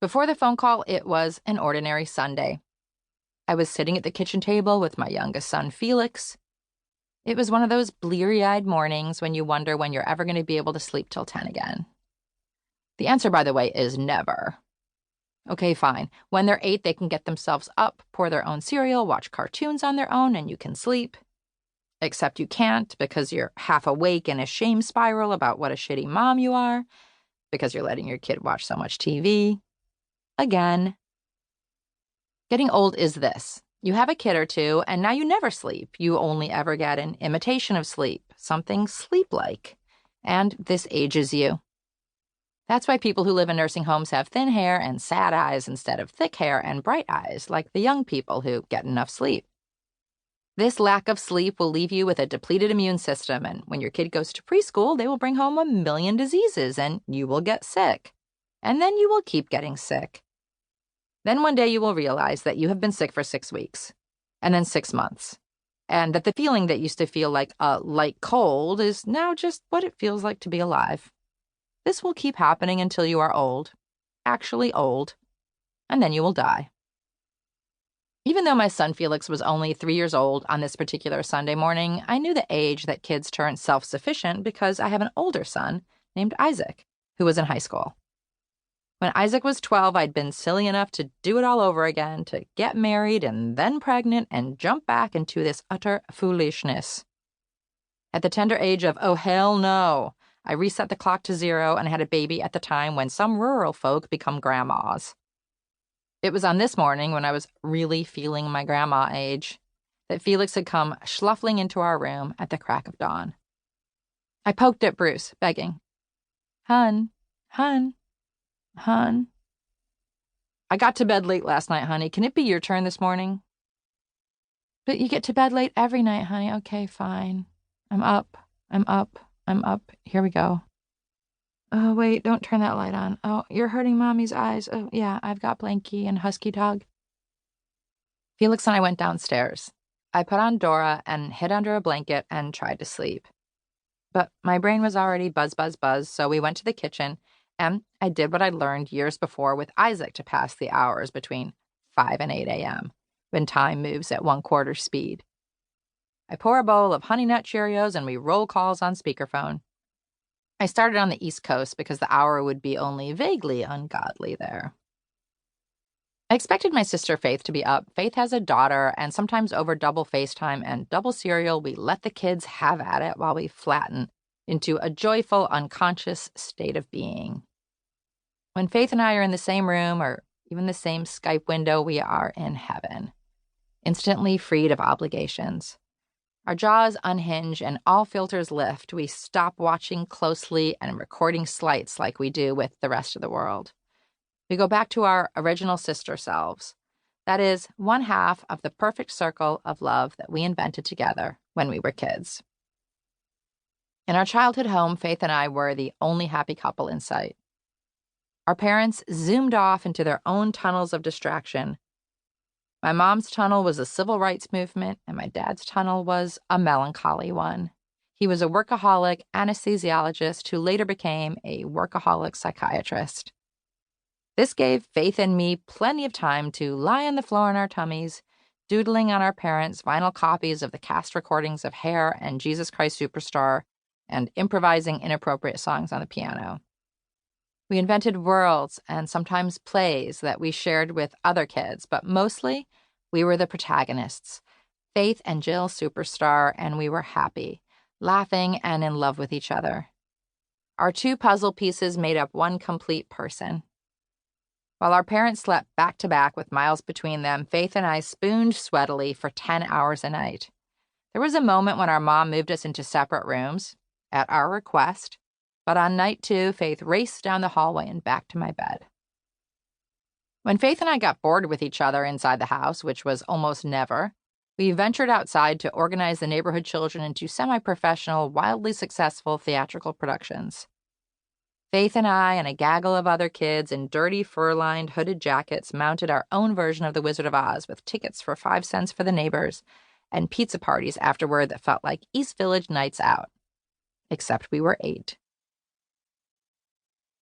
Before the phone call, it was an ordinary Sunday. I was sitting at the kitchen table with my youngest son, Felix. It was one of those bleary-eyed mornings when you wonder when you're ever going to be able to sleep till 10 again. The answer, by the way, is never. Okay, fine. When they're 8, they can get themselves up, pour their own cereal, watch cartoons on their own, and you can sleep. Except you can't because you're half awake in a shame spiral about what a shitty mom you are, because you're letting your kid watch so much TV. Again. Getting old is this. You have a kid or two, and now you never sleep. You only ever get an imitation of sleep, something sleep-like. And this ages you. That's why people who live in nursing homes have thin hair and sad eyes instead of thick hair and bright eyes, like the young people who get enough sleep. This lack of sleep will leave you with a depleted immune system, and when your kid goes to preschool, they will bring home a million diseases, and you will get sick. And then you will keep getting sick. Then one day you will realize that you have been sick for 6 weeks, and then 6 months, and that the feeling that used to feel like a light cold is now just what it feels like to be alive. This will keep happening until you are old, actually old, and then you will die. Even though my son Felix was only 3 years old on this particular Sunday morning, I knew the age that kids turn self-sufficient because I have an older son named Isaac, who was in high school. When Isaac was 12, I'd been silly enough to do it all over again, to get married and then pregnant and jump back into this utter foolishness. At the tender age of, oh hell no, I reset the clock to 0 and had a baby at the time when some rural folk become grandmas. It was on this morning, when I was really feeling my grandma age, that Felix had come schluffling into our room at the crack of dawn. I poked at Bruce, begging, Hun, hun, hun. I got to bed late last night, honey. Can it be your turn this morning? But you get to bed late every night, honey. Okay, fine. I'm up. Here we go. Oh, wait, don't turn that light on. Oh, you're hurting Mommy's eyes. Oh, yeah, I've got Blanky and Husky Dog. Felix and I went downstairs. I put on Dora and hid under a blanket and tried to sleep. But my brain was already buzz, so we went to the kitchen, and I did what I learned years before with Isaac to pass the hours between 5 and 8 a.m., when time moves at 1/4 speed. I pour a bowl of Honey Nut Cheerios and we roll calls on speakerphone. I started on the East Coast because the hour would be only vaguely ungodly there. I expected my sister Faith to be up. Faith has a daughter, and sometimes over double FaceTime and double cereal, we let the kids have at it while we flatten into a joyful, unconscious state of being. When Faith and I are in the same room or even the same Skype window, we are in heaven, instantly freed of obligations. Our jaws unhinge and all filters lift. We stop watching closely and recording slights like we do with the rest of the world. We go back to our original sister selves. That is, one half of the perfect circle of love that we invented together when we were kids. In our childhood home, Faith and I were the only happy couple in sight. Our parents zoomed off into their own tunnels of distraction. My mom's tunnel was a civil rights movement, and my dad's tunnel was a melancholy one. He was a workaholic anesthesiologist who later became a workaholic psychiatrist. This gave Faith and me plenty of time to lie on the floor on our tummies, doodling on our parents' vinyl copies of the cast recordings of Hair and Jesus Christ Superstar, and improvising inappropriate songs on the piano. We invented worlds and sometimes plays that we shared with other kids, but mostly we were the protagonists, Faith and Jill Superstar, and we were happy, laughing and in love with each other. Our 2 puzzle pieces made up one complete person. While our parents slept back to back with miles between them, Faith and I spooned sweatily for 10 hours a night. There was a moment when our mom moved us into separate rooms, at our request, but on night 2, Faith raced down the hallway and back to my bed. When Faith and I got bored with each other inside the house, which was almost never, we ventured outside to organize the neighborhood children into semi-professional, wildly successful theatrical productions. Faith and I and a gaggle of other kids in dirty, fur-lined, hooded jackets mounted our own version of The Wizard of Oz with tickets for 5 cents for the neighbors and pizza parties afterward that felt like East Village nights out. Except we were 8.